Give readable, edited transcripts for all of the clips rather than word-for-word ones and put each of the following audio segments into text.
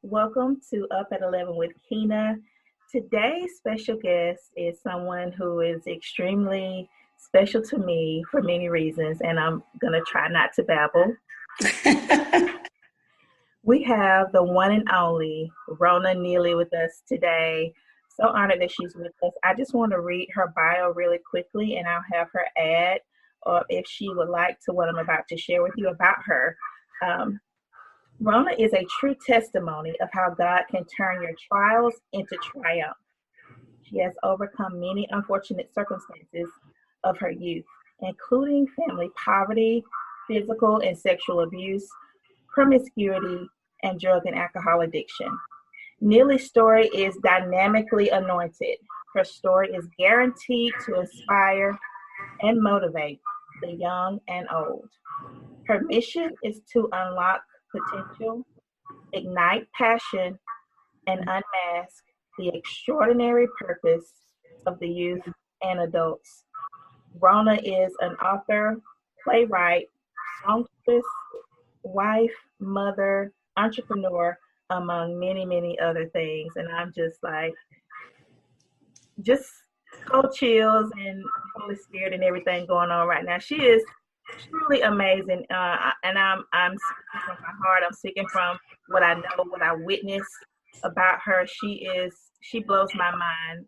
Welcome to Up at 11 with Kina. Today's special guest is someone who is extremely special to me for many reasons, and I'm going to try not to babble. We have the one and only Rona Neely with us today. So honored that she's with us. I just want to read her bio really quickly, and I'll have her add, or if she would like, to what I'm about to share with you about her. Rona is a true testimony of how God can turn your trials into triumph. She has overcome many unfortunate circumstances of her youth, including family poverty, physical and sexual abuse, promiscuity, and drug and alcohol addiction. Neely's story is dynamically anointed. Her story is guaranteed to inspire and motivate the young and old. Her mission is to unlock potential, ignite passion, and unmask the extraordinary purpose of the youth and adults. Rona is an author, playwright, songstress, wife, mother, entrepreneur, among many, many other things. And I'm just cold chills and Holy Spirit and everything going on right now. She is truly amazing, and I'm speaking from my heart. I'm speaking from what I know, what I witnessed about her. She blows my mind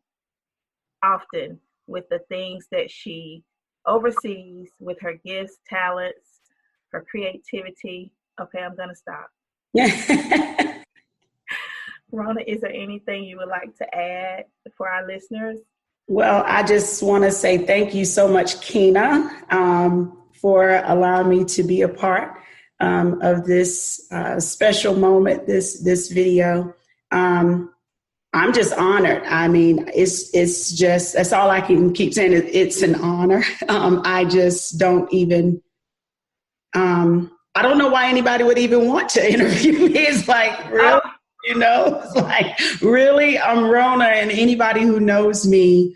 often with the things that she oversees, with her gifts, talents, her creativity. Okay, I'm gonna stop. Rona, is there anything you would like to add for our listeners? Well, I just want to say thank you so much, Kina, for allowing me to be a part of this special moment, this video. I'm just honored. I mean, it's just, that's all I can keep saying. It's an honor. I just don't even, I don't know why anybody would even want to interview me. It's like, really? It's like, really? I'm Rona, and anybody who knows me,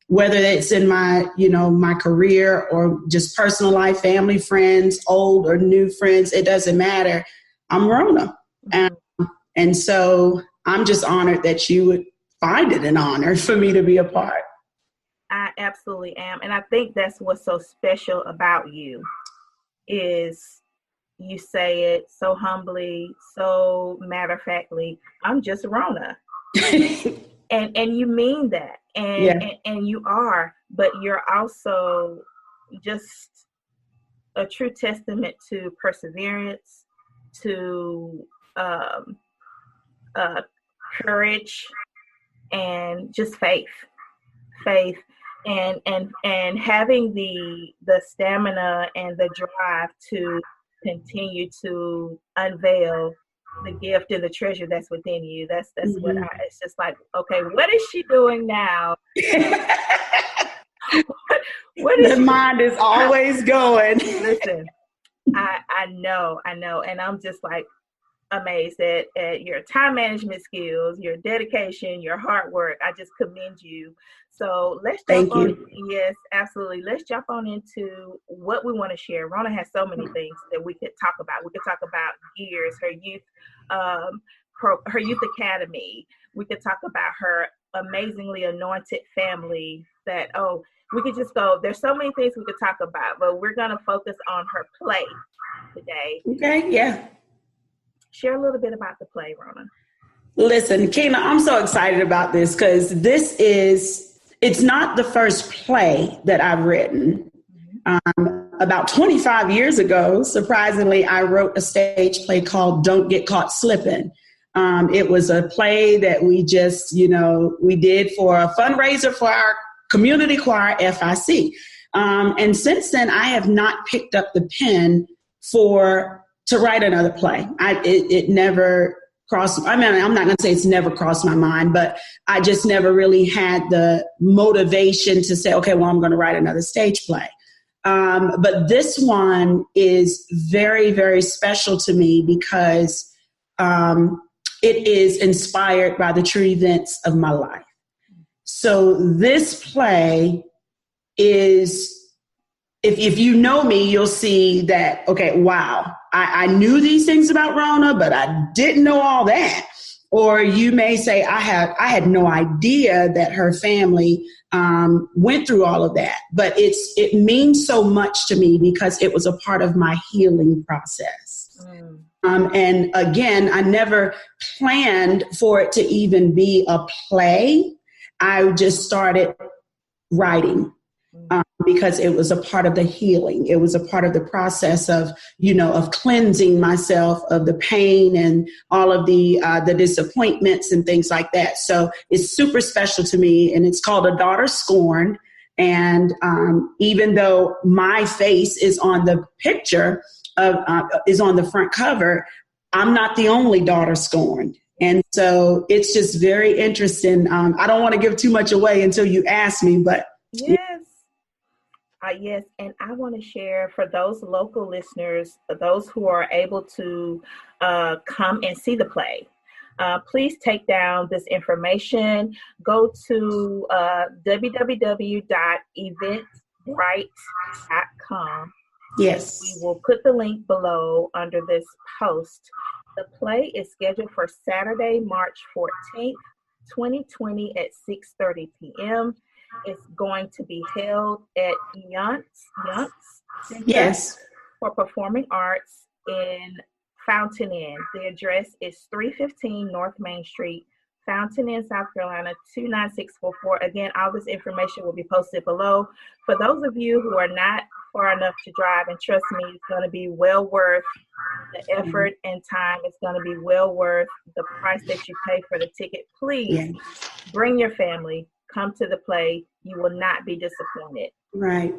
whether it's in my, my career or just personal life, family, friends, old or new friends, it doesn't matter. I'm Rona. And so I'm just honored that you would find it an honor for me to be a part. I absolutely am. And I think that's what's so special about you is you say it so humbly, so matter-of-factly, I'm just Rona. and you mean that. And you are, but you're also just a true testament to perseverance, to courage, and just faith, and having the stamina and the drive to continue to unveil the gift and the treasure that's within you. That's what it's just like, okay, what is she doing now? what is the mind is always going. Listen, I know, and I'm just like amazed at your time management skills, your dedication, your hard work. I just commend you. So let's jump on. Yes, absolutely. Let's jump on into what we want to share. Rona has so many things that we could talk about. We could talk about years, her youth, her youth academy. We could talk about her amazingly anointed family. We could just go. There's so many things we could talk about, but we're going to focus on her play today. Okay. Yeah. Share a little bit about the play, Rona. Listen, Kina, I'm so excited about this because it's not the first play that I've written. About 25 years ago, surprisingly, I wrote a stage play called Don't Get Caught Slipping. It was a play that we just, we did for a fundraiser for our community choir, FIC. And since then, I have not picked up the pen to write another play. It never crossed. I mean, I'm not going to say it's never crossed my mind, but I just never really had the motivation to say, okay, well, I'm going to write another stage play. But this one is very, very special to me because it is inspired by the true events of my life. So this play is if you know me, you'll see that, okay, wow, I knew these things about Rona, but I didn't know all that. Or you may say, I had no idea that her family went through all of that. But it means so much to me because it was a part of my healing process. Mm. And again, I never planned for it to even be a play. I just started writing. Because it was a part of the healing. It was a part of the process of, of cleansing myself of the pain and all of the disappointments and things like that. So it's super special to me, and it's called A Daughter Scorned. And even though my face is on the picture is on the front cover, I'm not the only daughter scorned. And so it's just very interesting. I don't want to give too much away until you ask me, but yes. Yes, and I want to share for those local listeners, those who are able to come and see the play. Please take down this information. Go to www.eventbrite.com. yes, We will put the link below under this post. The play is scheduled for Saturday, March 14th, 2020 at 6:30 p.m. It's going to be held at Younts Center yes, for Performing Arts in Fountain Inn. The address is 315 North Main Street, Fountain Inn, South Carolina, 29644. Again, all this information will be posted below. For those of you who are not far enough to drive, and trust me, it's going to be well worth the effort and time. It's going to be well worth the price that you pay for the ticket. Please bring your family. Come to the play. You will not be disappointed. Right.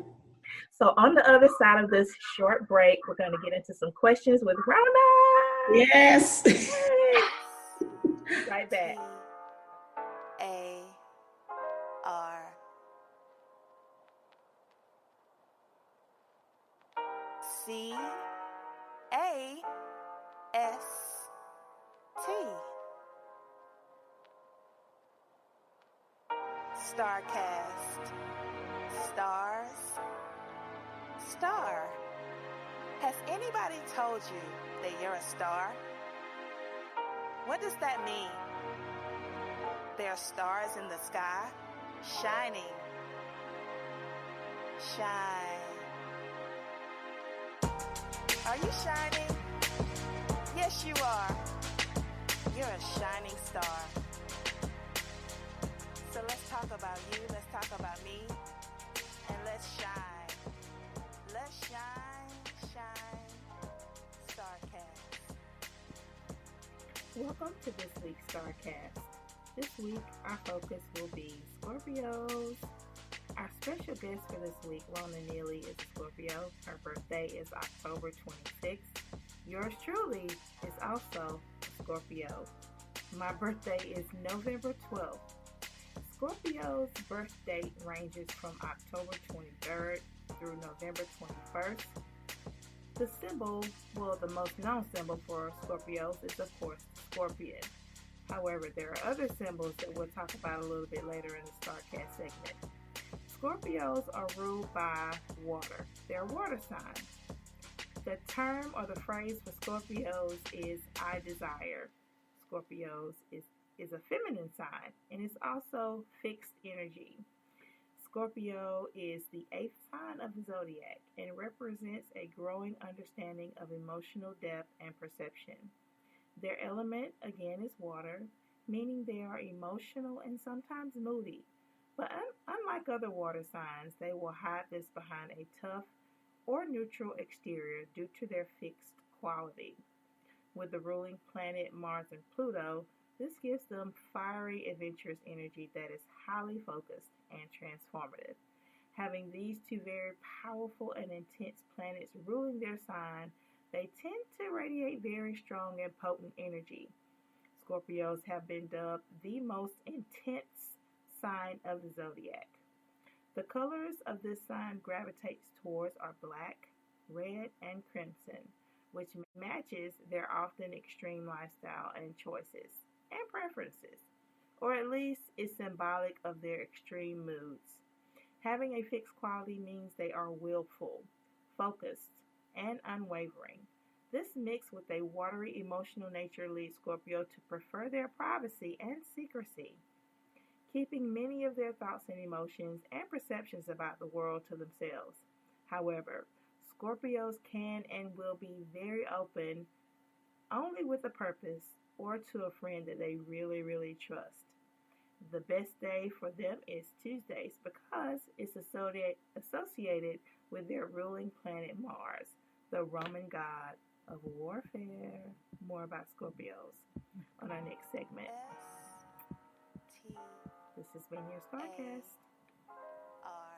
So on the other side of this short break, we're going to get into some questions with Rona. Yes. Right back. A-R C-A-S-T Starcast. Stars. Star. Has anybody told you that you're a star? What does that mean? There are stars in the sky, shining. Shine. Are you shining? Yes, you are. You're a shining star. So let's talk about you, let's talk about me, and let's shine. Let's shine, shine, Starcast. Welcome to this week's Starcast. This week, our focus will be Scorpios. Our special guest for this week, Rona Neely, is a Scorpio. Her birthday is October 26th. Yours truly is also a Scorpio. My birthday is November 12th. Scorpio's birth date ranges from October 23rd through November 21st. The symbol, the most known symbol for Scorpios is, of course, scorpion. However, there are other symbols that we'll talk about a little bit later in the Starcast segment. Scorpios are ruled by water. They're water signs. The term or the phrase for Scorpios is I desire. Scorpios is a feminine sign, and it's also fixed energy. Scorpio is the 8th sign of the zodiac and represents a growing understanding of emotional depth and perception. Their element, again, is water, meaning they are emotional and sometimes moody. But unlike other water signs, they will hide this behind a tough or neutral exterior due to their fixed quality. With the ruling planet Mars and Pluto, this gives them fiery, adventurous energy that is highly focused and transformative. Having these two very powerful and intense planets ruling their sign, they tend to radiate very strong and potent energy. Scorpios have been dubbed the most intense sign of the zodiac. The colors of this sign gravitates towards are black, red, and crimson, which matches their often extreme lifestyle and choices and preferences, or at least is symbolic of their extreme moods. Having a fixed quality means they are willful, focused, and unwavering. This mix with a watery emotional nature leads Scorpio to prefer their privacy and secrecy, keeping many of their thoughts and emotions and perceptions about the world to themselves. However, Scorpios can and will be very open only with a purpose or to a friend that they really, really trust. The best day for them is Tuesdays because it's associated with their ruling planet Mars, the Roman god of warfare. More about Scorpios on our next segment. This has been your Starcast.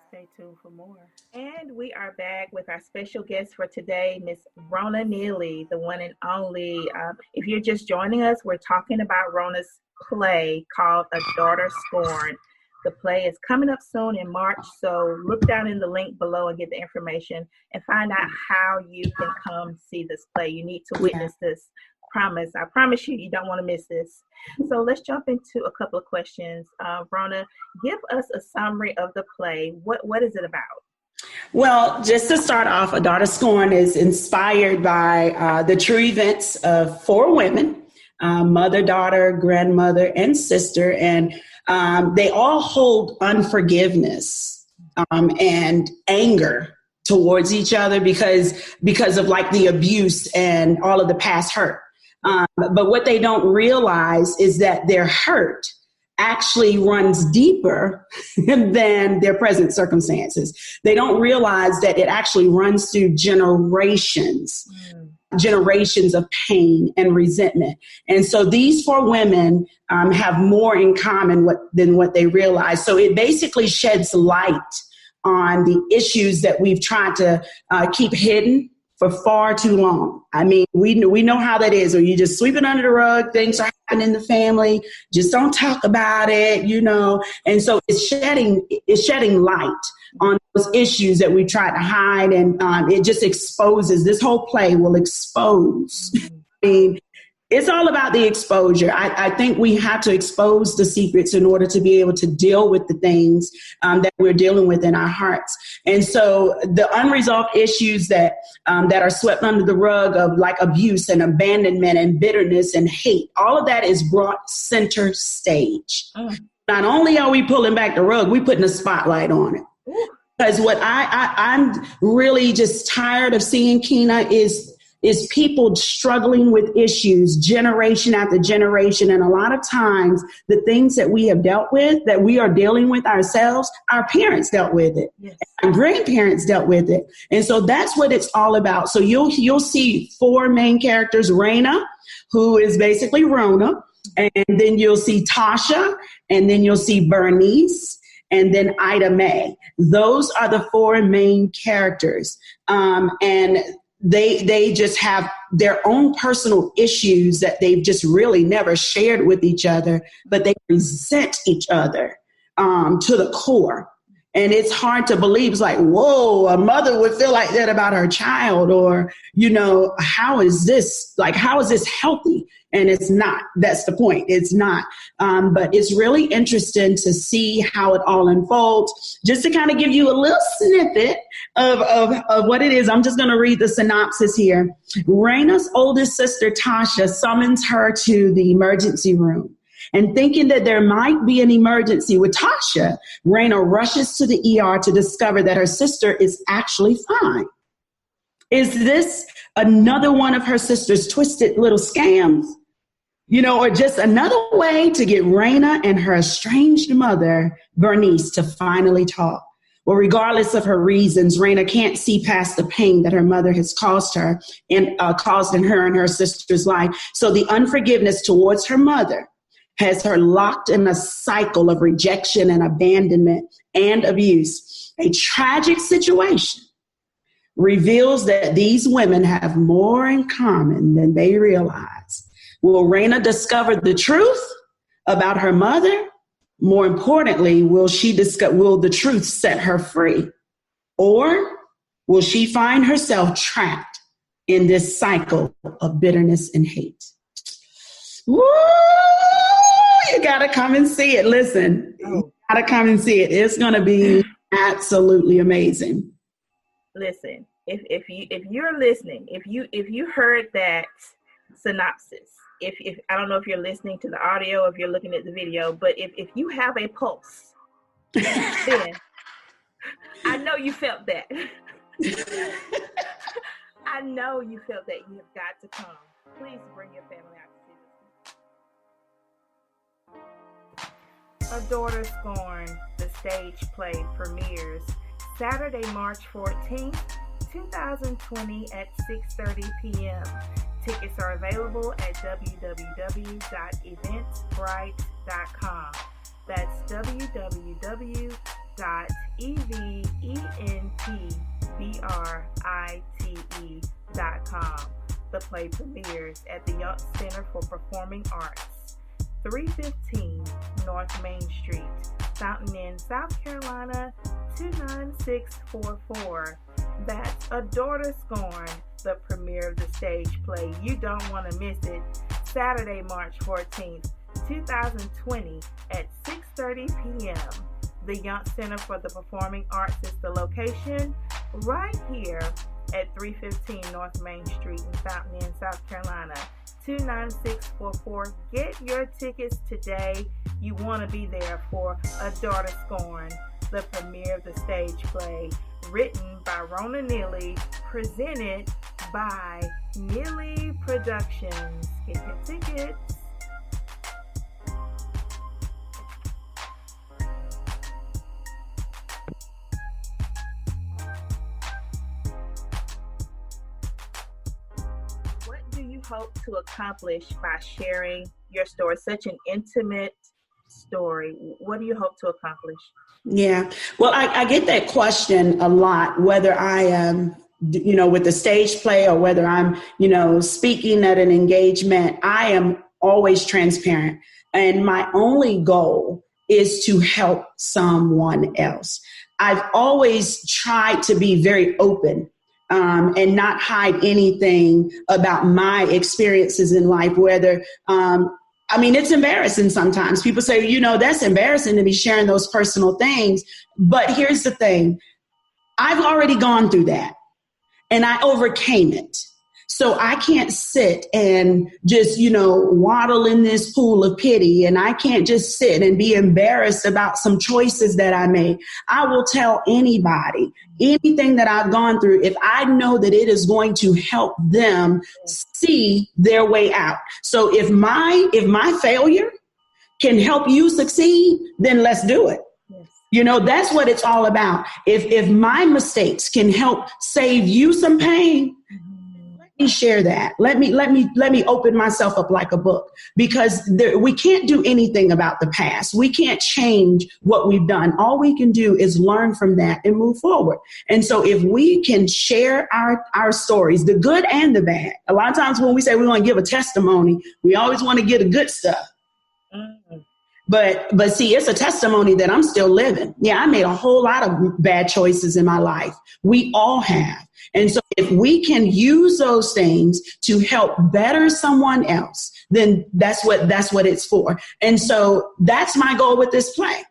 Stay tuned for more. And we are back with our special guest for today, Miss Rona Neely, the one and only. If you're just joining us, we're talking about Rona's play called A Daughter Scorned. The play is coming up soon in March, so look down in the link below and get the information and find out how you can come see this play. You need to witness this. I promise you, you don't want to miss this. So let's jump into a couple of questions. Rona, give us a summary of the play. What is it about? Well, just to start off, A Daughter Scorned is inspired by the true events of four women, mother, daughter, grandmother, and sister. And they all hold unforgiveness and anger towards each other because of like the abuse and all of the past hurt. But what they don't realize is that their hurt actually runs deeper than their present circumstances. They don't realize that it actually runs through generations of pain and resentment. And so these four women have more in common than what they realize. So it basically sheds light on the issues that we've tried to keep hidden for far too long. I mean, we know how that is, or you just sweep it under the rug, things are happening in the family, just don't talk about it, And so it's shedding light on those issues that we try to hide, and it just exposes. This whole play will expose. I mean, it's all about the exposure. I think we have to expose the secrets in order to be able to deal with the things that we're dealing with in our hearts. And so the unresolved issues that are swept under the rug of like abuse and abandonment and bitterness and hate, all of that is brought center stage. Not only are we pulling back the rug, we're putting a spotlight on it. Because what I'm really just tired of seeing, Keena, is people struggling with issues generation after generation. And a lot of times the things that we have dealt with, that we are dealing with ourselves, our parents dealt with it. Yes. Our grandparents dealt with it. And so that's what it's all about. So you'll see four main characters: Raina, who is basically Rona, and then you'll see Tasha, and then you'll see Bernice, and then Ida May. Those are the four main characters. And they just have their own personal issues that they've just really never shared with each other, but they resent each other to the core. And it's hard to believe. It's like, whoa, a mother would feel like that about her child, or, how is this healthy? And it's not. That's the point. It's not. But it's really interesting to see how it all unfolds. Just to kind of give you a little snippet of what it is, I'm just going to read the synopsis here. Raina's oldest sister, Tasha, summons her to the emergency room. And thinking that there might be an emergency with Tasha, Raina rushes to the ER to discover that her sister is actually fine. Is this another one of her sister's twisted little scams? Or just another way to get Raina and her estranged mother, Bernice, to finally talk? Well, regardless of her reasons, Raina can't see past the pain that her mother has caused her and caused in her and her sister's life. So the unforgiveness towards her mother has her locked in a cycle of rejection and abandonment and abuse. A tragic situation reveals that these women have more in common than they realize. Will Raina discover the truth about her mother? More importantly, will the truth set her free? Or will she find herself trapped in this cycle of bitterness and hate? Woo! You got to come and see it. Listen, you got to come and see it. It's going to be Absolutely amazing. Listen, if you're listening, if you heard that synopsis, if I don't know if you're listening to the audio, if you're looking at the video, but if you have a pulse, then I know you felt that. I know you felt that. You have got to come. Please bring your family out to see this. A Daughter Scorned, the stage play premieres Saturday, March 14th, 2020 at 6:30 p.m. Tickets are available at www.eventsbrite.com. That's www.eventbrite.com. The play premieres at the Younts Center for Performing Arts, 315 North Main Street, Fountain Inn, South Carolina, 29644. That's A Daughter Scorned, the premiere of the stage play. You don't want to miss it. Saturday, March 14th, 2020 at 6:30 p.m. The Younts Center for the Performing Arts is the location, right here at 315 North Main Street in Fountain Inn, South Carolina, 29644. Get your tickets today. You want to be there for A Daughter Scorned, the premiere of the stage play, written by Rona Neely, presented by Neely Productions. Get your tickets. What do you hope to accomplish by sharing your story? Such an intimate story. What do you hope to accomplish? Yeah. Well, I get that question a lot, whether I am, with the stage play or whether I'm, speaking at an engagement. I am always transparent. And my only goal is to help someone else. I've always tried to be very open and not hide anything about my experiences in life, whether it's embarrassing sometimes. People say, that's embarrassing to be sharing those personal things. But here's the thing. I've already gone through that and I overcame it. So I can't sit and just, waddle in this pool of pity. And I can't just sit and be embarrassed about some choices that I made. I will tell anybody, anything that I've gone through, if I know that it is going to help them see their way out. So if my failure can help you succeed, then let's do it. Yes. That's what it's all about. If my mistakes can help save you some pain, share that. Let me open myself up like a book, because we can't do anything about the past. We can't change what we've done. All we can do is learn from that and move forward. And so if we can share our stories, the good and the bad. A lot of times when we say we want to give a testimony, we always want to get the good stuff. Mm-hmm. But see, it's a testimony that I'm still living. Yeah, I made a whole lot of bad choices in my life. We all have. And so if we can use those things to help better someone else, then that's what it's for. And so that's my goal with this play.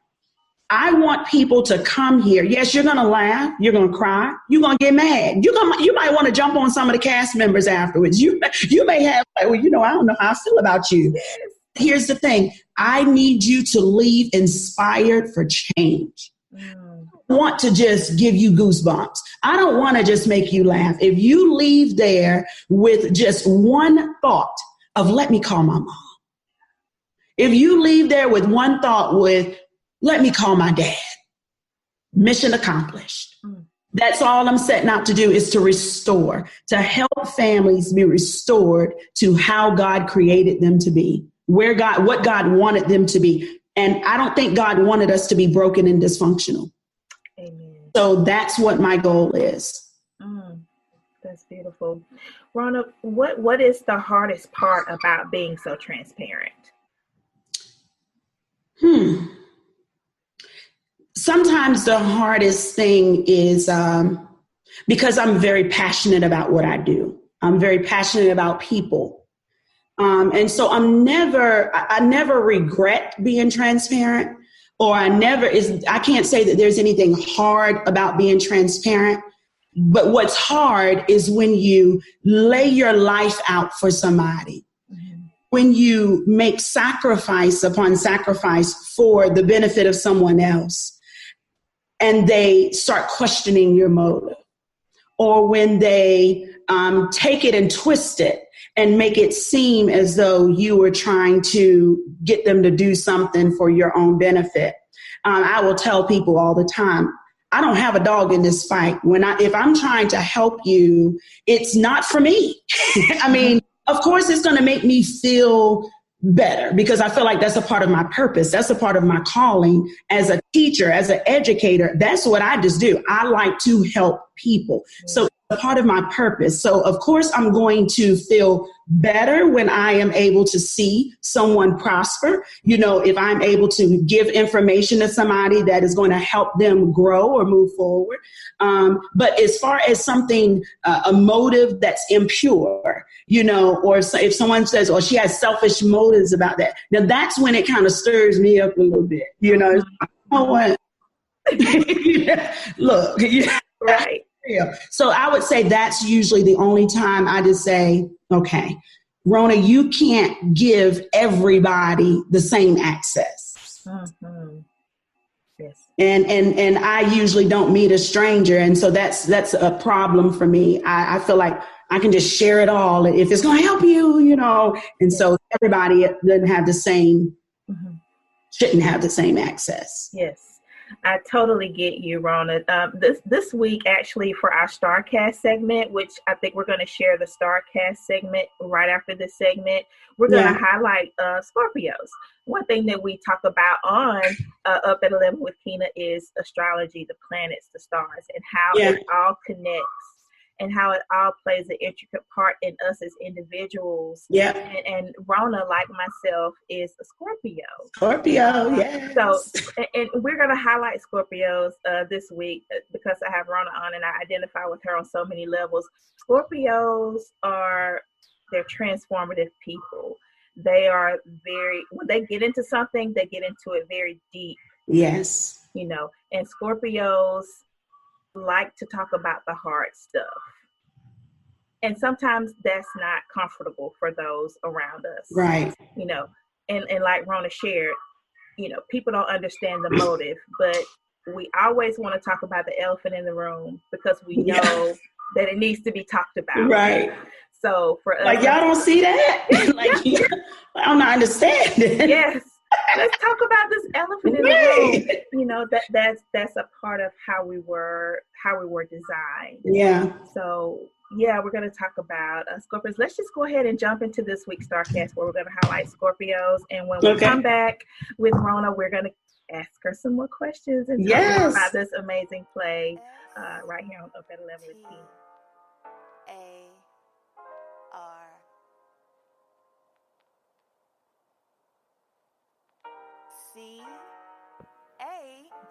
I want people to come here. Yes, you're going to laugh. You're going to cry. You're going to get mad. You might want to jump on some of the cast members afterwards. You may have, I don't know how I feel about you. Here's the thing. I need you to leave inspired for change. I want to just give you goosebumps. I don't want to just make you laugh. If you leave there with just one thought of, let me call my mom. If you leave there with one thought with, let me call my dad. Mission accomplished. That's all I'm setting out to do, is to restore, to help families be restored to how God created them to be, what God wanted them to be. And I don't think God wanted us to be broken and dysfunctional. Amen. So that's what my goal is. That's beautiful. Rona, what is the hardest part about being so transparent? Sometimes the hardest thing is because I'm very passionate about what I do. I'm very passionate about people. And so I never regret being transparent or I can't say that there's anything hard about being transparent. But what's hard is when you lay your life out for somebody, when you make sacrifice upon sacrifice for the benefit of someone else, and they start questioning your motive, or when they take it and twist it and make it seem as though you were trying to get them to do something for your own benefit. I will tell people all the time, I don't have a dog in this fight. If I'm trying to help you, it's not for me. I mean, of course, it's going to make me feel better because I feel like that's a part of my purpose. That's a part of my calling as a teacher, as an educator. That's what I just do. I like to help people. So it's a part of my purpose. So of course, I'm going to feel better when I am able to see someone prosper. You know, if I'm able to give information to somebody that is going to help them grow or move forward. But as far as something, a motive that's impure, you know, or if someone says, oh, she has selfish motives about that, now that's when it kind of stirs me up a little bit, you know. You know what? Look, right. So I would say that's usually the only time I just say, okay, Rona, you can't give everybody the same access. Yes. And I usually don't meet a stranger. And so that's a problem for me. I feel like I can just share it all if it's going to help you, you know. And so everybody doesn't have the same, shouldn't have the same access. Yes. I totally get you, Rona. This week, actually, for our StarCast segment, which I think we're going to share the StarCast segment right after this segment, we're going to highlight Scorpios. One thing that we talk about on Up at 11 with Kina is astrology, the planets, the stars, and how it all connects and how it all plays an intricate part in us as individuals. Yeah. And Rona, like myself, is a Scorpio. Scorpio, yes. So, and we're going to highlight Scorpios this week because I have Rona on and I identify with her on so many levels. Scorpios they're transformative people. They are when they get into something, they get into it very deep. Yes. You know, and Scorpios like to talk about the hard stuff. And sometimes that's not comfortable for those around us. Right. You know, and like Rona shared, you know, people don't understand the motive, but we always want to talk about the elephant in the room because we know that it needs to be talked about. Right. So for us, like, y'all don't see that? I'm not understanding. Yes. Let's talk about this elephant in the room. You know, that's a part of how we were designed. Yeah. So we're going to talk about Scorpios. Let's just go ahead and jump into this week's StarCast where we're going to highlight Scorpios. And when we come back with Rona, we're going to ask her some more questions and talk about this amazing play right here on Up at 11 with Kina.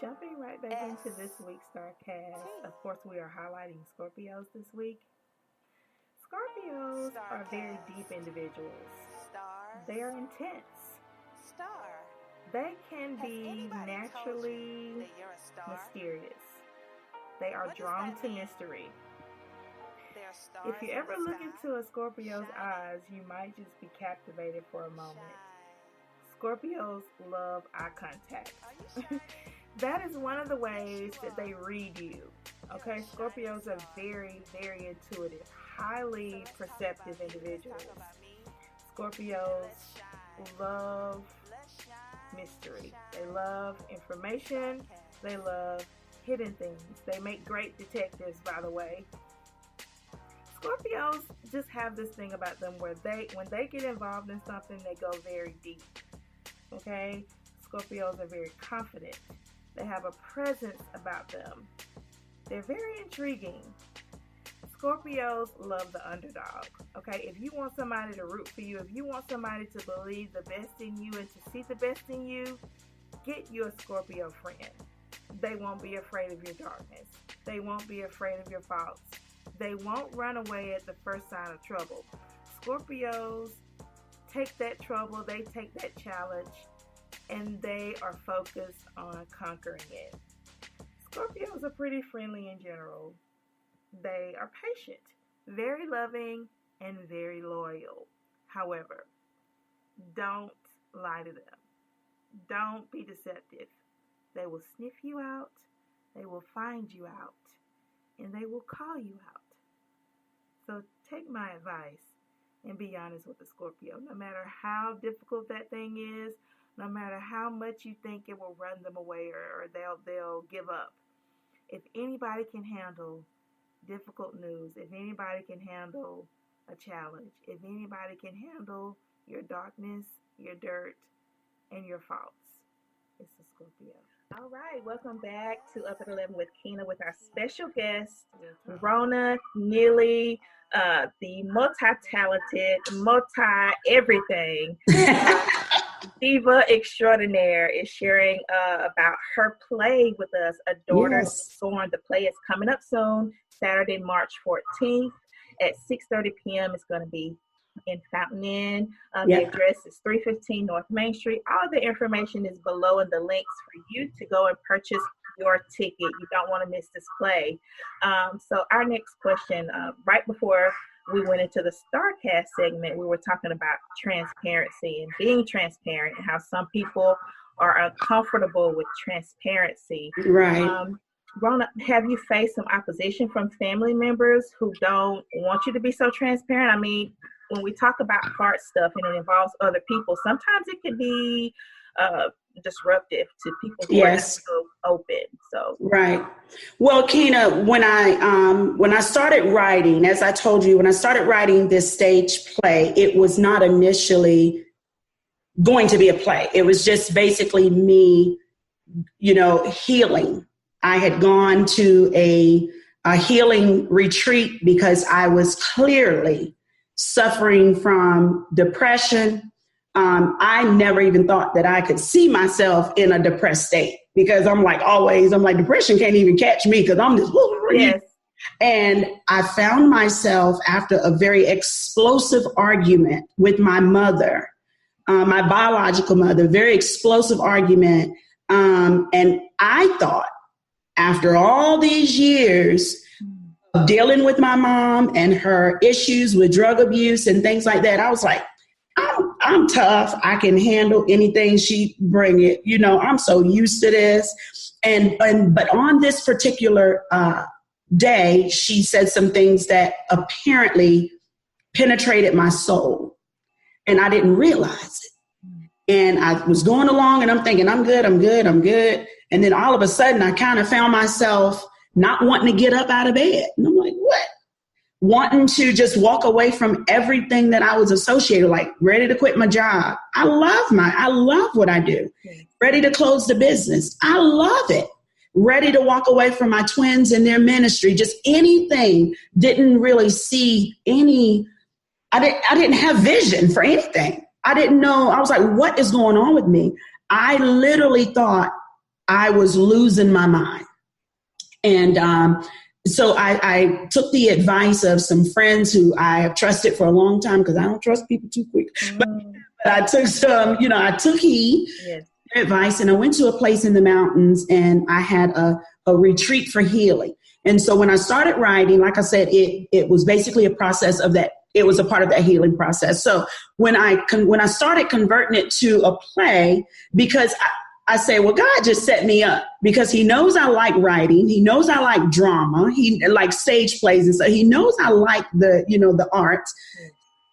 Jumping right back into this week's StarCast, of course we are highlighting Scorpios this week. Scorpios are very deep individuals. They are intense. They can be naturally mysterious. They are drawn to mystery. If you ever look into a Scorpio's eyes, you might just be captivated for a moment. Scorpios love eye contact. That is one of the ways that they read you. Okay, Scorpios are very, very intuitive, highly perceptive individuals. Scorpios love mystery. They love information. They love hidden things. They make great detectives, by the way. Scorpios just have this thing about them where when they get involved in something, they go very deep. Okay? Scorpios are very confident. They have a presence about them. They're very intriguing. Scorpios love the underdog. Okay? If you want somebody to root for you, if you want somebody to believe the best in you and to see the best in you, get you a Scorpio friend. They won't be afraid of your darkness. They won't be afraid of your faults. They won't run away at the first sign of trouble. Scorpios take that trouble, they take that challenge, and they are focused on conquering it. Scorpios are pretty friendly in general. They are patient, very loving, and very loyal. However, don't lie to them. Don't be deceptive. They will sniff you out, they will find you out, and they will call you out. So take my advice and be honest with the Scorpio. No matter how difficult that thing is, no matter how much you think it will run them away or they'll give up. If anybody can handle difficult news, if anybody can handle a challenge, if anybody can handle your darkness, your dirt, and your faults, it's a Scorpio. All right, welcome back to Up at 11 with Kina with our special guest, Rona Neely, the multi-talented, multi-everything diva extraordinaire, is sharing about her play with us, A Daughter Scorned. The play is coming up soon, Saturday, March 14th at 6:30 p.m. It's going to be in Fountain Inn. The address is 315 North Main Street. All the information is below in the links for you to go and purchase your ticket. You don't want to miss this play. So our next question, right before we went into the StarCast segment, we were talking about transparency and being transparent and how some people are uncomfortable with transparency. Right. Rona, have you faced some opposition from family members who don't want you to be so transparent? I mean, when we talk about hard stuff and it involves other people, sometimes it can be disruptive to people who are so open. So right. Well, Kina, when I started writing, as I told you, when I started writing this stage play, it was not initially going to be a play. It was just basically me, healing. I had gone to a healing retreat because I was clearly suffering from depression. I never even thought that I could see myself in a depressed state because I'm like, depression can't even catch me because I'm this. Yes. And I found myself after a very explosive argument with my mother, my biological mother, very explosive argument. And I thought after all these years of dealing with my mom and her issues with drug abuse and things like that, I was like, I'm tough. I can handle anything she bring it. I'm so used to this. But on this particular day, she said some things that apparently penetrated my soul, and I didn't realize it. And I was going along, and I'm thinking, I'm good. And then all of a sudden, I kind of found myself not wanting to get up out of bed. And I'm like, what? Wanting to just walk away from everything that I was associated, like ready to quit my job. I love what I do. Ready to close the business. I love it. Ready to walk away from my twins and their ministry. Just anything. Didn't really see any. I didn't have vision for anything. I didn't know. I was like, what is going on with me? I literally thought I was losing my mind. And so I took the advice of some friends who I have trusted for a long time because I don't trust people too quick. But I took I took heed their advice, and I went to a place in the mountains, and I had a retreat for healing. And so when I started writing, like I said, it was basically a process of that. It was a part of that healing process. So when I started converting it to a play, because I say, well, God just set me up because he knows I like writing. He knows I like drama. He likes stage plays. And so he knows I like the arts.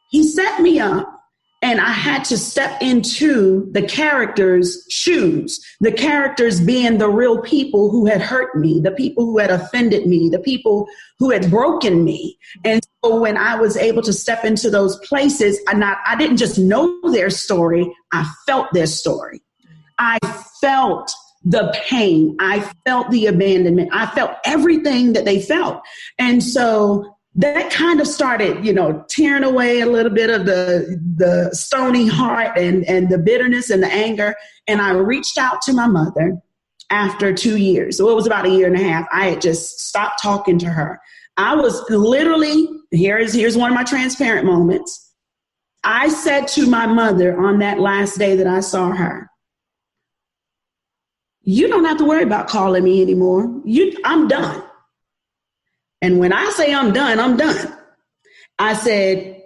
He set me up, and I had to step into the characters' shoes, the characters being the real people who had hurt me, the people who had offended me, the people who had broken me. And so when I was able to step into those places, I didn't just know their story. I felt their story. I felt the pain. I felt the abandonment. I felt everything that they felt. And so that kind of started, tearing away a little bit of the stony heart and the bitterness and the anger. And I reached out to my mother after 2 years. So it was about a year and a half. I had just stopped talking to her. I was literally, here's one of my transparent moments. I said to my mother on that last day that I saw her, you don't have to worry about calling me anymore. I'm done. And when I say I'm done, I'm done. I said,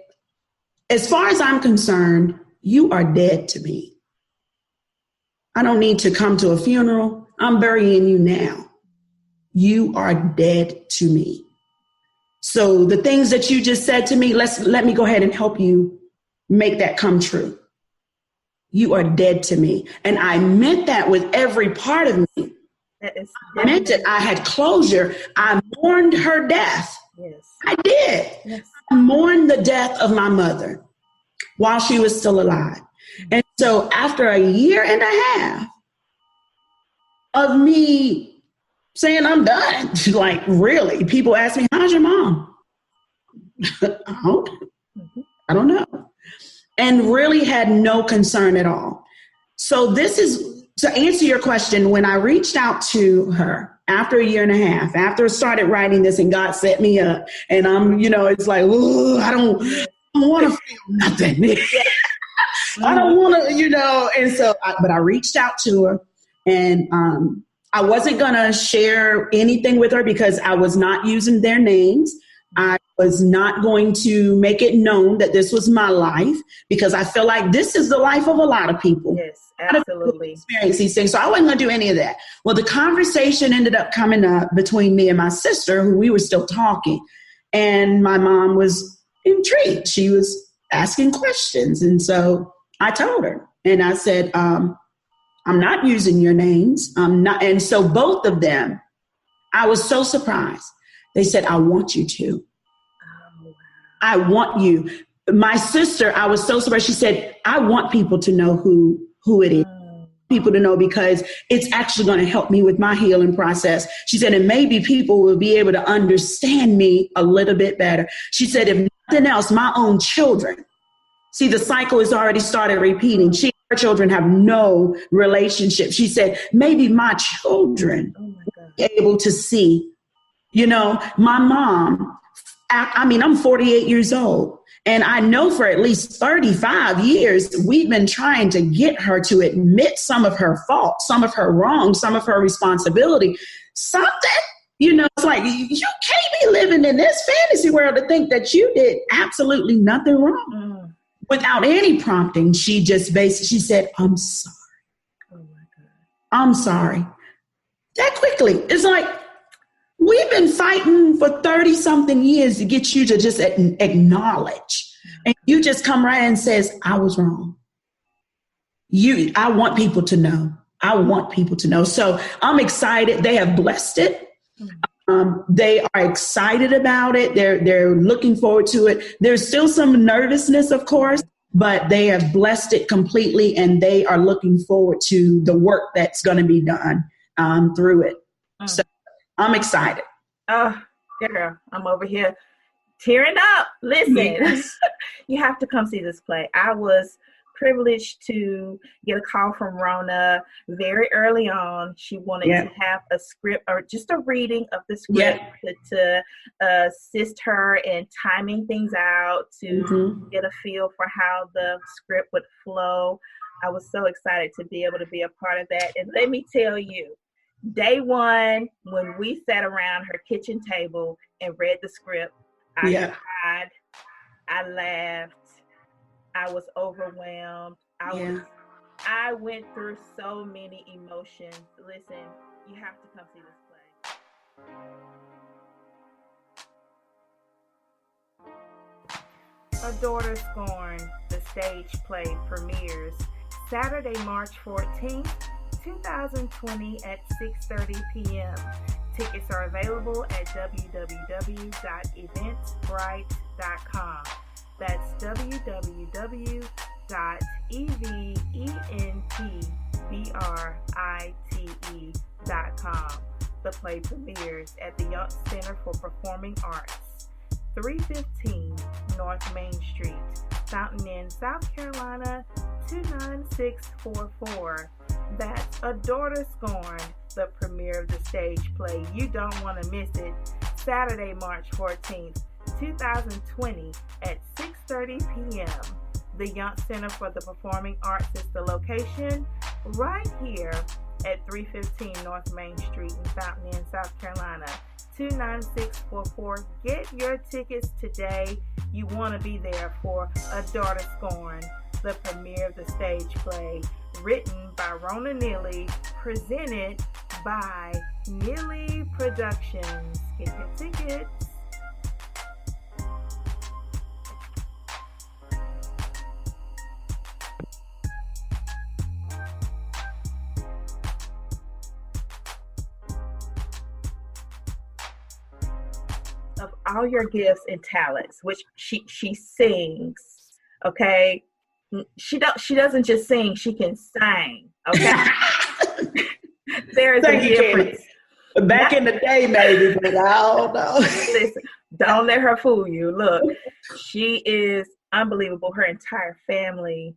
as far as I'm concerned, you are dead to me. I don't need to come to a funeral. I'm burying you now. You are dead to me. So the things that you just said to me, let me go ahead and help you make that come true. You are dead to me. And I meant that with every part of me. I meant it. I had closure. I mourned her death. Yes. I did. Yes. I mourned the death of my mother while she was still alive. And so after a year and a half of me saying I'm done, like really, people ask me, how's your mom? I don't know. And really had no concern at all. So this is, to answer your question, when I reached out to her after a year and a half, after I started writing this and God set me up, and I'm, it's like, I don't want to feel nothing. I don't want to, and so, but I reached out to her, and I wasn't going to share anything with her because I was not using their names. I was not going to make it known that this was my life, because I feel like this is the life of a lot of people. Yes, absolutely. Experience these things. So I wasn't going to do any of that. Well, the conversation ended up coming up between me and my sister, who we were still talking. And my mom was intrigued. She was asking questions. And so I told her, and I said, I'm not using your names. I'm not. And so both of them, I was so surprised. They said, I want you to. I want you. My sister, I was so surprised. She said, I want people to know who it is. People to know, because it's actually going to help me with my healing process. She said, and maybe people will be able to understand me a little bit better. She said, if nothing else, my own children. See, the cycle has already started repeating. Her children have no relationship. She said, maybe my children will be able to see. My mom, I'm 48 years old, and I know for at least 35 years, we've been trying to get her to admit some of her faults, some of her wrongs, some of her responsibility, something, it's like, you can't be living in this fantasy world to think that you did absolutely nothing wrong. Without any prompting, she just basically, she said, I'm sorry. Oh my God. I'm sorry. That quickly. It's like, we've been fighting for 30 something years to get you to just acknowledge. And you just come right and says, I was wrong. I want people to know. I want people to know. So I'm excited. They have blessed it. They are excited about it. They're looking forward to it. There's still some nervousness, of course, but they have blessed it completely. And they are looking forward to the work that's going to be done through it. So I'm excited. Oh, girl, I'm over here tearing up. Listen, yes. You have to come see this play. I was privileged to get a call from Rona very early on. She wanted to have a script, or just a reading of the script, to assist her in timing things out, to get a feel for how the script would flow. I was so excited to be able to be a part of that. And let me tell you, day one, when we sat around her kitchen table and read the script, I cried, I laughed, I was overwhelmed. I went through so many emotions. Listen, you have to come see this play. A Daughter Scorned, the stage play, premieres Saturday, March 14th, 2020 at 6:30 p.m. Tickets are available at www.eventbrite.com. That's www.eventbrite.com. The play premieres at the Younts Center for Performing Arts, 315 North Main Street, Fountain Inn, South Carolina, 29644. That's A Daughter Scorned, the premiere of the stage play. You don't want to miss it. Saturday, March 14th, 2020 at 6:30 p.m. The Younts Center for the Performing Arts is the location, right here at 315 North Main Street in Fountain Inn, South Carolina, 29644. Get your tickets today. You want to be there for A Daughter Scorned, the premiere of the stage play, written by Rona Neely, presented by Neely Productions. Get your tickets. Of all your gifts and talents, which she sings, okay? She doesn't just sing, she can sing, okay? There is a difference. Back in the day, maybe, but I don't know. Listen, don't let her fool you. Look, she is unbelievable. Her entire family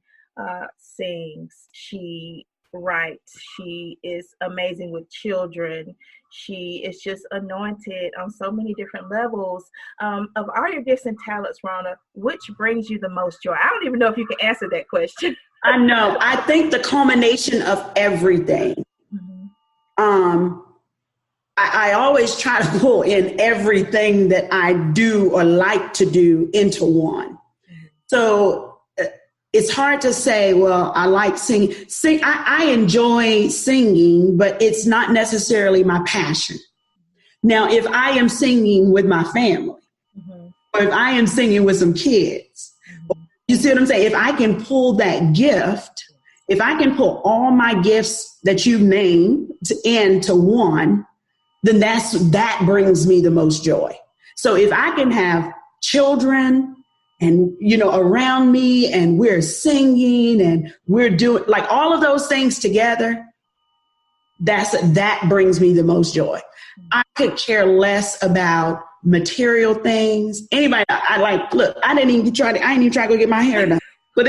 sings. She writes. She is amazing with children. She is just anointed on so many different levels. Of all your gifts and talents, Rona, which brings you the most joy? I don't even know if you can answer that question. I know. I think the culmination of everything. Mm-hmm. I always try to pull in everything that I do or like to do into one. So it's hard to say, well, I like singing. I enjoy singing, but it's not necessarily my passion. Now, if I am singing with my family, mm-hmm. or if I am singing with some kids, mm-hmm. you see what I'm saying? If I can pull that gift, if I can pull all my gifts that you've named into one, then that brings me the most joy. So if I can have children and, around me, and we're singing and we're doing like all of those things together, that brings me the most joy. I could care less about material things. Anybody, I didn't even try to go get my hair done, but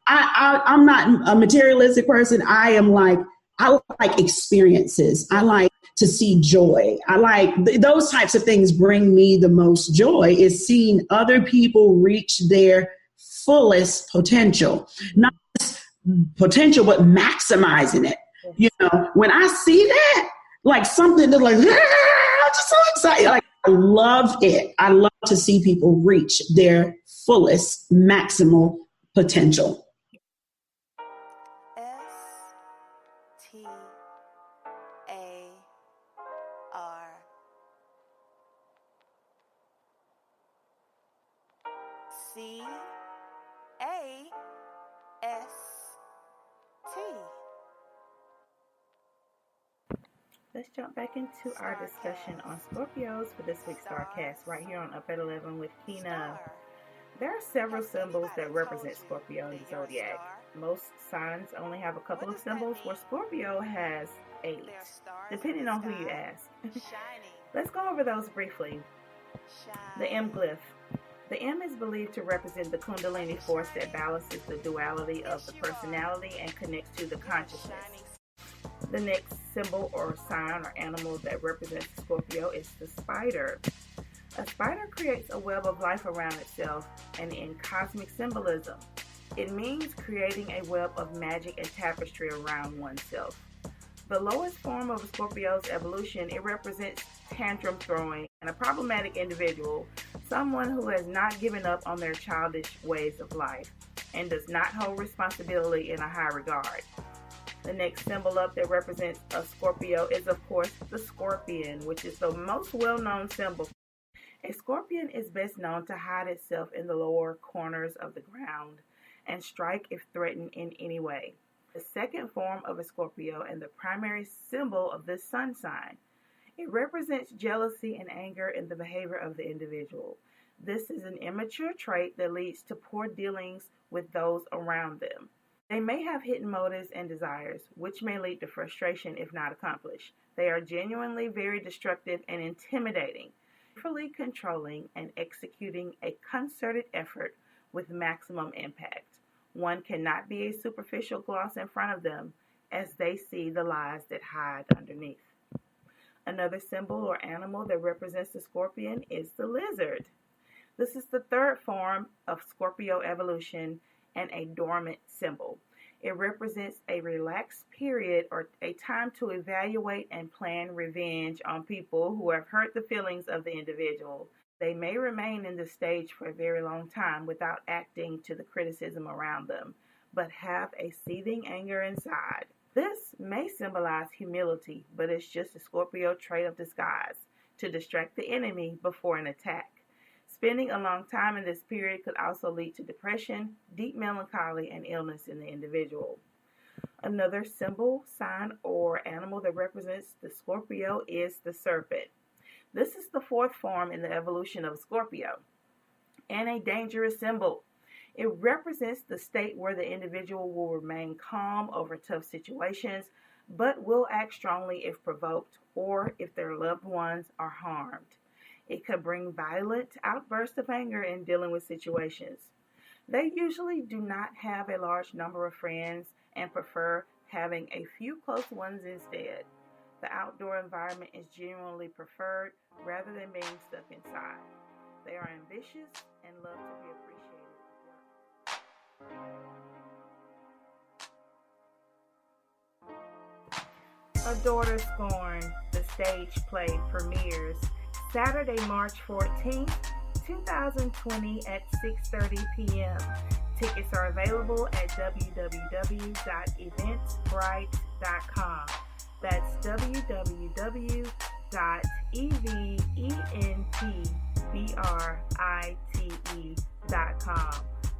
I'm not a materialistic person. I like experiences. I like to see joy. I like those types of things bring me the most joy, is seeing other people reach their fullest potential, not just potential, but maximizing it. When I see that, like something that's like, I'm just so excited. Like, I love it. I love to see people reach their fullest maximal potential. Let's jump back into our discussion on Scorpios for this week's Starcast right here on Up at 11 with Kina. There are several symbols that represent Scorpio in the zodiac. Most signs only have a couple of symbols, where Scorpio has 8, depending on who you ask. Let's go over those briefly. The M glyph. The M is believed to represent the Kundalini force that balances the duality of the personality and connects to the consciousness. The next symbol or sign or animal that represents Scorpio is the spider. A spider creates a web of life around itself, and in cosmic symbolism, it means creating a web of magic and tapestry around oneself. The lowest form of a Scorpio's evolution, it represents tantrum throwing and a problematic individual, someone who has not given up on their childish ways of life and does not hold responsibility in a high regard. The next symbol up that represents a Scorpio is, of course, the scorpion, which is the most well-known symbol. A scorpion is best known to hide itself in the lower corners of the ground and strike if threatened in any way. The second form of a Scorpio and the primary symbol of this sun sign. It represents jealousy and anger in the behavior of the individual. This is an immature trait that leads to poor dealings with those around them. They may have hidden motives and desires, which may lead to frustration if not accomplished. They are genuinely very destructive and intimidating, carefully controlling and executing a concerted effort with maximum impact. One cannot be a superficial gloss in front of them, as they see the lies that hide underneath. Another symbol or animal that represents the scorpion is the lizard. This is the third form of Scorpio evolution and a dormant symbol. It represents a relaxed period or a time to evaluate and plan revenge on people who have hurt the feelings of the individual. They may remain in this stage for a very long time without acting to the criticism around them, but have a seething anger inside. This may symbolize humility, but it's just a Scorpio trait of disguise to distract the enemy before an attack. Spending a long time in this period could also lead to depression, deep melancholy, and illness in the individual. Another symbol, sign, or animal that represents the Scorpio is the serpent. This is the fourth form in the evolution of Scorpio and a dangerous symbol. It represents the state where the individual will remain calm over tough situations, but will act strongly if provoked or if their loved ones are harmed. It could bring violent outbursts of anger in dealing with situations. They usually do not have a large number of friends and prefer having a few close ones instead. The outdoor environment is generally preferred rather than being stuck inside. They are ambitious and love to be appreciated. A Daughter Scorned, the stage play premieres Saturday, March 14th, 2020 at 6:30 p.m. Tickets are available at www.eventbrite.com. That's www.eventbrite.com.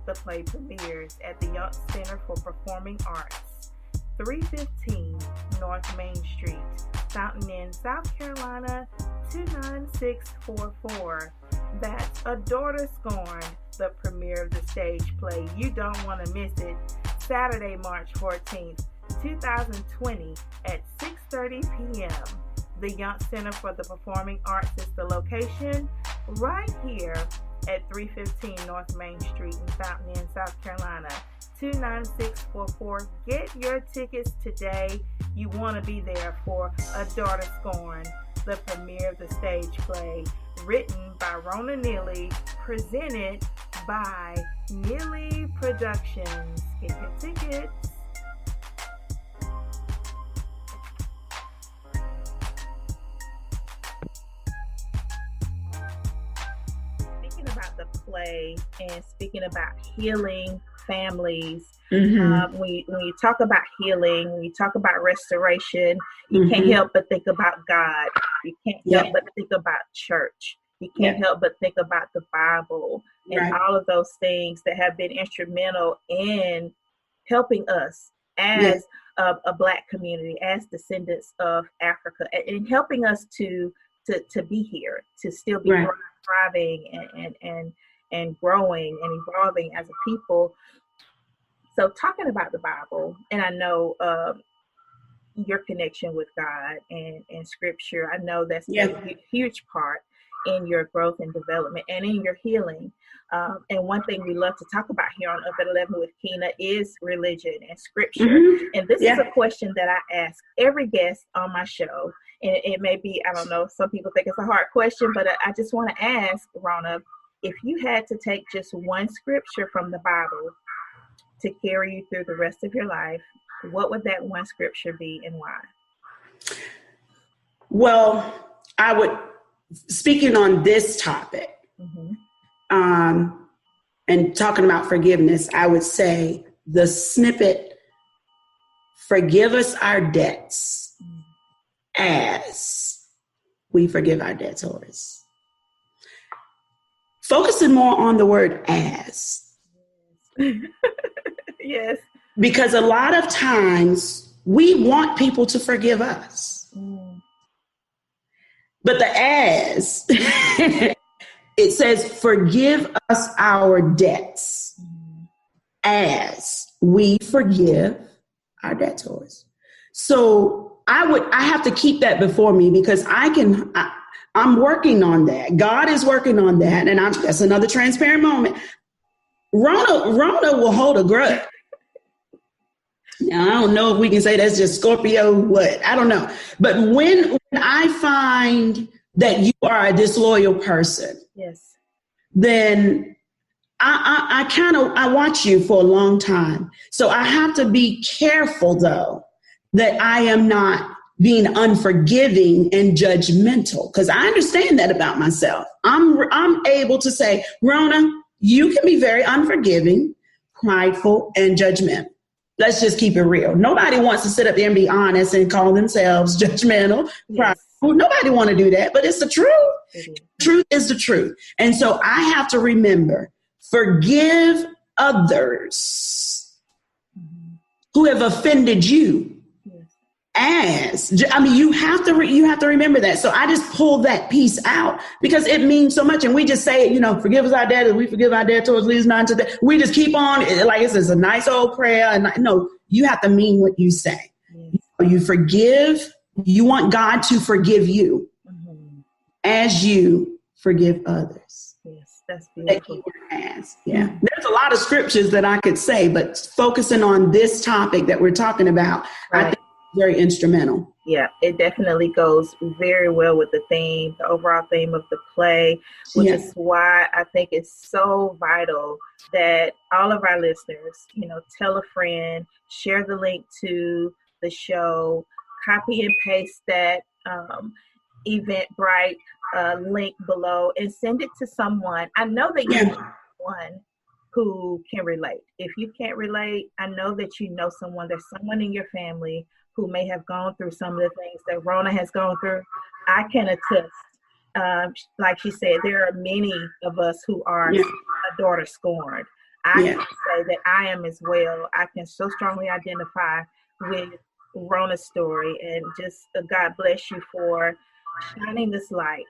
The play premieres at the Younts Center for Performing Arts, 315 North Main Street, Fountain Inn, South Carolina, 29644. That's A Daughter Scorned, the premiere of the stage play. You don't want to miss it. Saturday, March 14th, 2020 at 6:30 p.m. The Younts Center for the Performing Arts is the location, right here at 315 North Main Street in Fountain Inn, South Carolina, 29644. Get your tickets today. You want to be there for A Daughter Scorned, the premiere of the stage play, written by Rona Neely, presented by Neely Productions. Get your tickets. Speaking about the play and speaking about healing families, when you talk about healing, when you talk about restoration, you can't help but think about God. You can't help but think about church. You can't help but think about the Bible and all of those things that have been instrumental in helping us as a Black community, as descendants of Africa, and helping us to be here, to still be thriving and growing and evolving as a people. So talking about the Bible, and I know your connection with God and Scripture, I know that's a huge part in your growth and development and in your healing. And one thing we love to talk about here on Up at 11 with Keena is religion and Scripture. And this is a question that I ask every guest on my show. And it may be, I don't know, some people think it's a hard question, but I just want to ask, Rona, if you had to take just one scripture from the Bible to carry you through the rest of your life, what would that one scripture be and why? Well, I would, speaking on this topic, and talking about forgiveness, I would say the snippet, forgive us our debts as we forgive our debtors. Focusing more on the word as. Yes. Because a lot of times we want people to forgive us. But the as, it says, forgive us our debts as we forgive our debtors. So I have to keep that before me because I'm working on that. God is working on that. And that's another transparent moment. Rona will hold a grudge. Now, I don't know if we can say that's just Scorpio, I don't know. But when I find that you are a disloyal person, then I watch you for a long time. So I have to be careful, though, that I am not being unforgiving and judgmental, because I understand that about myself. I'm able to say, Rona, you can be very unforgiving, prideful, and judgmental. Let's just keep it real. Nobody wants to sit up there and be honest and call themselves judgmental, prideful. Nobody want to do that, but it's the truth. Mm-hmm. Truth is the truth. And so I have to remember, forgive others who have offended you. You have to remember that. So I just pull that piece out because it means so much. And we just say, forgive us our debt as we forgive our debt towards leaders not into that. We just keep on like it's a nice old prayer. And no, you have to mean what you say. Mm-hmm. You forgive. You want God to forgive you as you forgive others. Yes, that's beautiful. Yeah. There's a lot of scriptures that I could say, but focusing on this topic that we're talking about, right. I think it's very instrumental. Yeah, it definitely goes very well with the theme, the overall theme of the play, which is why I think it's so vital that all of our listeners, tell a friend, share the link to the show, copy and paste that Eventbrite link below and send it to someone. I know that you know someone who can relate. If you can't relate, I know that you know someone. There's someone in your family who may have gone through some of the things that Rona has gone through. I can attest. Like she said, there are many of us who are a daughter scorned. I can say that I am as well. I can so strongly identify with Rona's story, and just God bless you for shining this light.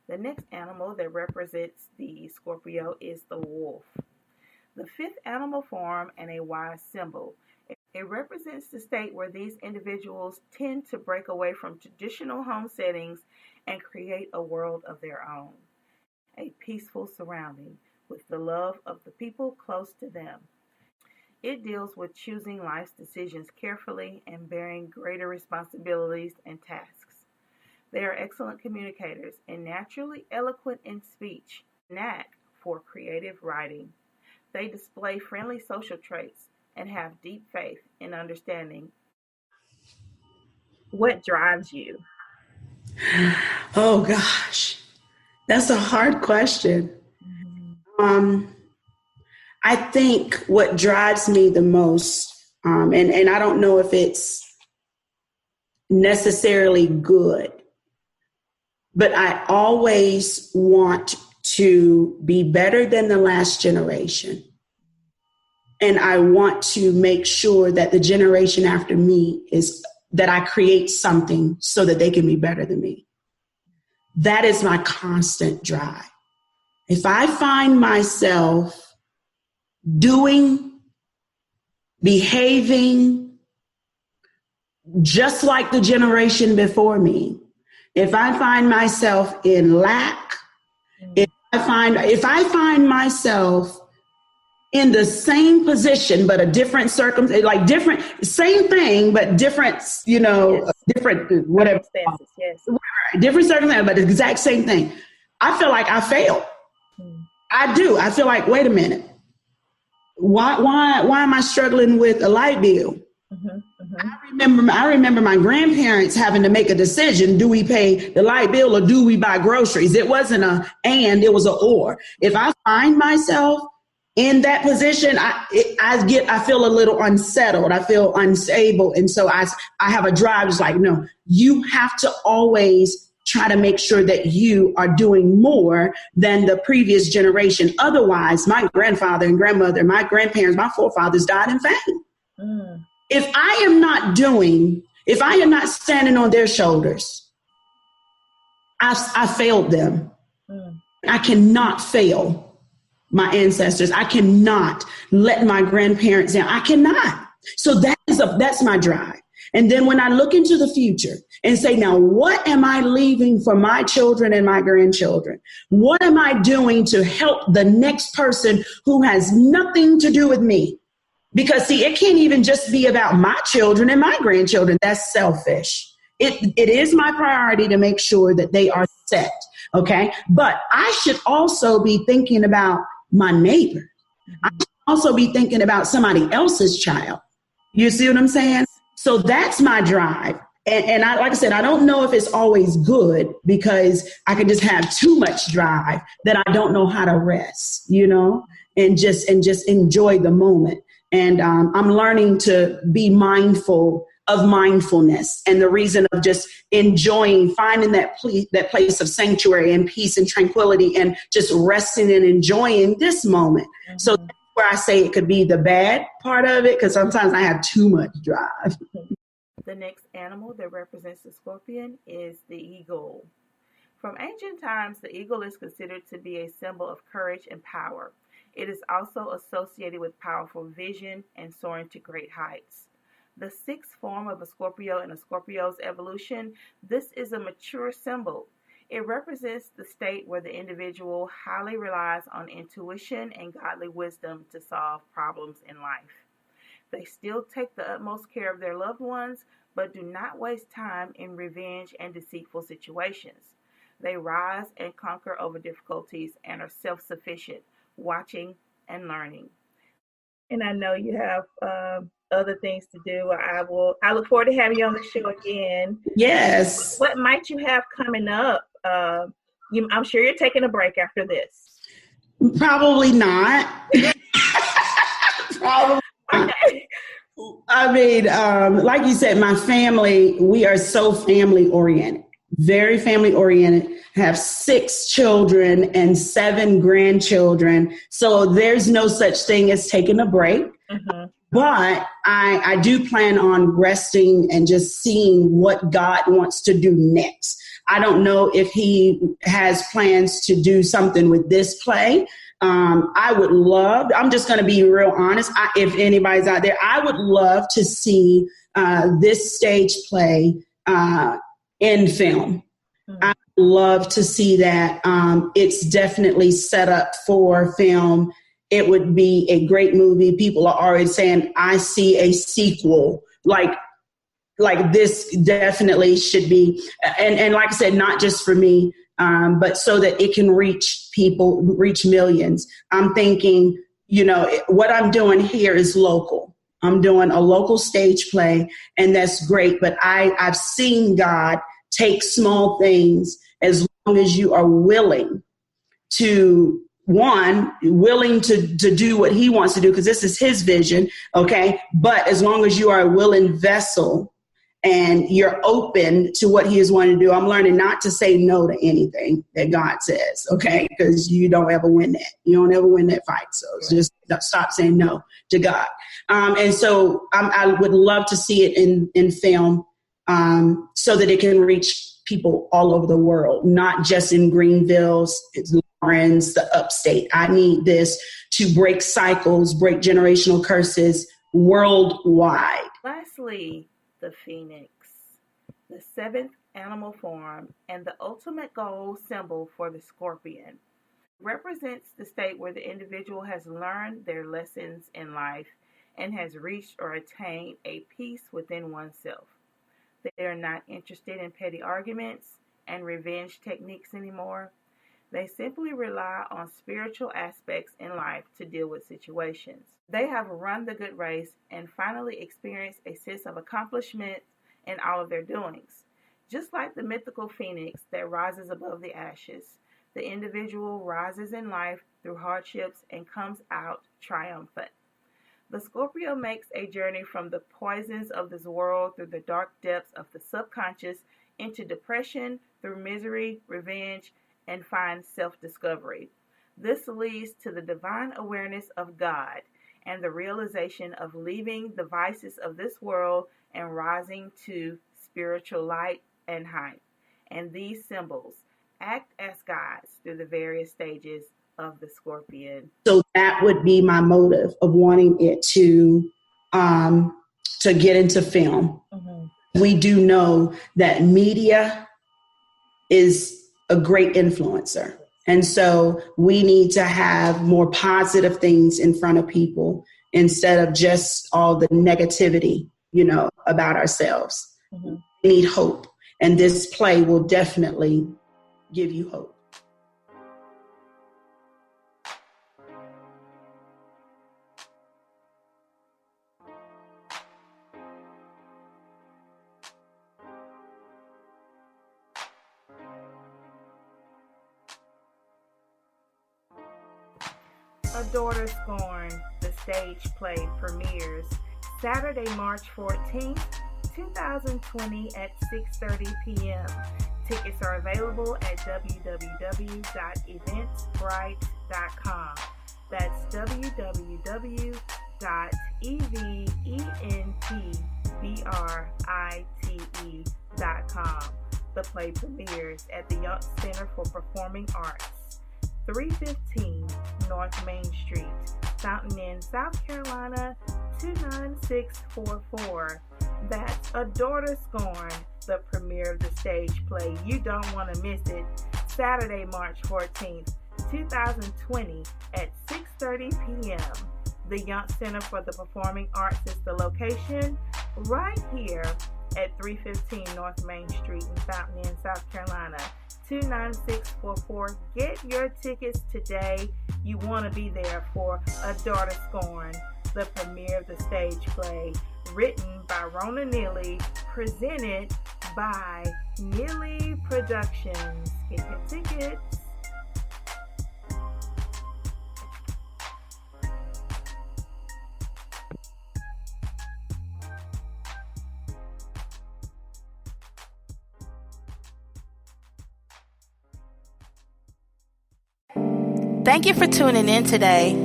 The next animal that represents the Scorpio is the wolf, the fifth animal form and a wise symbol. It represents the state where these individuals tend to break away from traditional home settings and create a world of their own, a peaceful surrounding with the love of the people close to them. It deals with choosing life's decisions carefully and bearing greater responsibilities and tasks. They are excellent communicators and naturally eloquent in speech, knack for creative writing. They display friendly social traits and have deep faith in understanding. What drives you? Oh gosh, that's a hard question. I think what drives me the most, and I don't know if it's necessarily good, but I always want to be better than the last generation. And I want to make sure that the generation after me is that I create something so that they can be better than me. That is my constant drive. If I find myself doing, behaving just like the generation before me, if I find myself in lack, if I find myself in the same position, but a different circumstance, like different, same thing, but different, different, whatever. Different circumstances, but the exact same thing. I feel like I failed. I do. I feel like, wait a minute. Why am I struggling with a light bill? I remember my grandparents having to make a decision. Do we pay the light bill or do we buy groceries? It wasn't it was a or. If I find myself in that position, I feel a little unsettled. I feel unstable. And so I have a drive. It's like, no, you have to always try to make sure that you are doing more than the previous generation. Otherwise, my grandfather and grandmother, my grandparents, my forefathers died in vain. If I am not standing on their shoulders, I failed them. I cannot fail my ancestors. I cannot let my grandparents down. I cannot. So that's my drive. And then when I look into the future and say, now, what am I leaving for my children and my grandchildren? What am I doing to help the next person who has nothing to do with me? Because, see, it can't even just be about my children and my grandchildren. That's selfish. It is my priority to make sure that they are set. Okay. But I should also be thinking about my neighbors. I should also be thinking about somebody else's child. You see what I'm saying? So that's my drive. And I, like I said, I don't know if it's always good, because I can just have too much drive that I don't know how to rest, and just enjoy the moment. And I'm learning to be mindful of mindfulness, and the reason of just enjoying, finding that place of sanctuary and peace and tranquility, and just resting and enjoying this moment. Mm-hmm. So that's where I say it could be the bad part of it, because sometimes I have too much drive. The next animal that represents the scorpion is the eagle. From ancient times, the eagle is considered to be a symbol of courage and power. It is also associated with powerful vision and soaring to great heights. The sixth form of a Scorpio in a Scorpio's evolution, this is a mature symbol. It represents the state where the individual highly relies on intuition and godly wisdom to solve problems in life. They still take the utmost care of their loved ones, but do not waste time in revenge and deceitful situations. They rise and conquer over difficulties and are self-sufficient, watching and learning. And I know you have other things to do. I look forward to having you on the show again. Yes. What might you have coming up? I'm sure you're taking a break after this. Probably not. Probably. Okay. I mean, like you said, my family, we are so family oriented, very family oriented. Have 6 children and 7 grandchildren. So there's no such thing as taking a break. Mm-hmm. But I do plan on resting and just seeing what God wants to do next. I don't know if he has plans to do something with this play. I would love, I'm just going to be real honest. If anybody's out there, I would love to see this stage play in film. Mm-hmm. I would love to see that. It's definitely set up for film. It would be a great movie. People are already saying, I see a sequel. Like this definitely should be. And like I said, not just for me, but so that it can reach people, reach millions. I'm thinking, what I'm doing here is local. I'm doing a local stage play, and that's great. But I've seen God take small things, as long as you are willing to do what he wants to do, because this is his vision. Okay. But as long as you are a willing vessel and you're open to what he is wanting to do, I'm learning not to say no to anything that God says. Okay. Because you don't ever win that. You don't ever win that fight. So just stop saying no to God. And so I would love to see it in film, so that it can reach people all over the world, not just in Greenville's, Lawrence, the Upstate. I need this to break cycles, break generational curses worldwide. Lastly, the phoenix, the 7th animal form and the ultimate goal symbol for the scorpion, represents the state where the individual has learned their lessons in life and has reached or attained a peace within oneself. They are not interested in petty arguments and revenge techniques anymore. They simply rely on spiritual aspects in life to deal with situations. They have run the good race and finally experienced a sense of accomplishment in all of their doings. Just like the mythical phoenix that rises above the ashes, the individual rises in life through hardships and comes out triumphant. The Scorpio makes a journey from the poisons of this world through the dark depths of the subconscious into depression through misery, revenge, and finds self-discovery. This leads to the divine awareness of God and the realization of leaving the vices of this world and rising to spiritual light and height. And these symbols act as guides through the various stages of the scorpion. So that would be my motive of wanting it to get into film. Mm-hmm. We do know that media is a great influencer. And so we need to have more positive things in front of people instead of just all the negativity, about ourselves. Mm-hmm. We need hope. And this play will definitely give you hope. A Daughter Scorned, the stage play premieres Saturday, March 14th, 2020 at 6:30 p.m. Tickets are available at www.eventbrite.com. That's www.eventbrite.com. The play premieres at the Younts Center for Performing Arts, 315 North Main Street, Fountain Inn, South Carolina, 29644. That's A Daughter Scorned, the premiere of the stage play. You don't want to miss it. Saturday, March 14th, 2020 at 6:30 p.m. The Younts Center for the Performing Arts is the location, right here at 315 North Main Street in Fountain Inn, South Carolina, 29644. Get your tickets today. You want to be there for A Daughter Scorned, the premiere of the stage play, written by Rona Neely, presented by Neely Productions. Get your tickets. Thank you for tuning in today.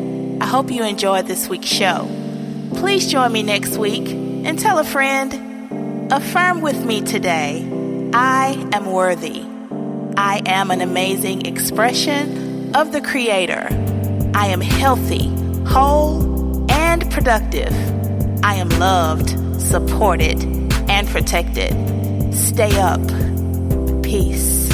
I hope you enjoyed this week's show. Please join me next week and tell a friend. Affirm with me today. I am worthy. I am an amazing expression of the Creator. I am healthy, whole, and productive. I am loved, supported, and protected. Stay up. Peace.